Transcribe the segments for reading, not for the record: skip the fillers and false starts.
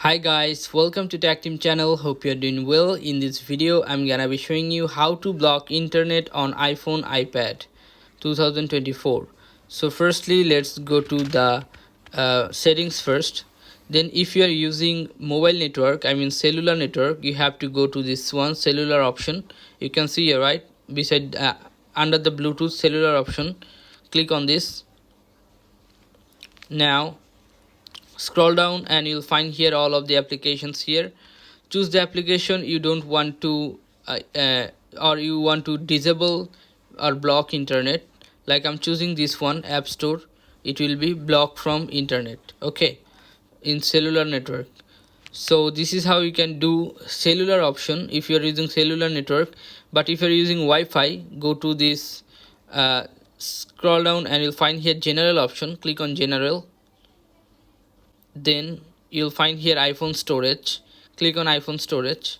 Hi guys, welcome to Tech Team channel. Hope you're doing well. In this video I'm gonna be showing you how to block internet on iPhone iPad 2024. So firstly let's go to the settings first. Then if you are using mobile network, I mean cellular network, you have to go to this one cellular option. You can see here, right beside under the Bluetooth cellular option, click on this. Now scroll down and you'll find here all of the applications here. Choose the application you don't want to or you want to disable or block internet. Like I'm choosing this one, App Store. It will be blocked from internet, okay, in cellular network. So this is how you can do cellular option if you're using cellular network. But if you're using Wi-Fi, go to this scroll down and you'll find here general option. Click on general. Then you'll find here iPhone storage. Click on iPhone storage.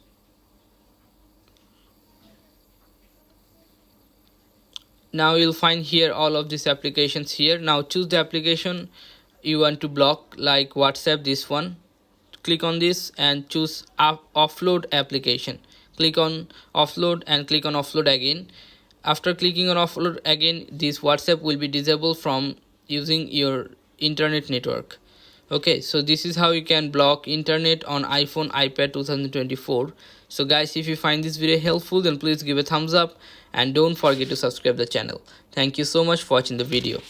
Now you'll find here all of these applications here. Now choose the application you want to block, like WhatsApp, this one. Click on this and choose offload application. Click on offload and click on offload again. After clicking on offload again, this WhatsApp will be disabled from using your internet network. Okay, so this is how you can block internet on iPhone iPad 2024. So guys, if you find this video helpful, then please give a thumbs up and don't forget to subscribe the channel. Thank you so much for watching the video.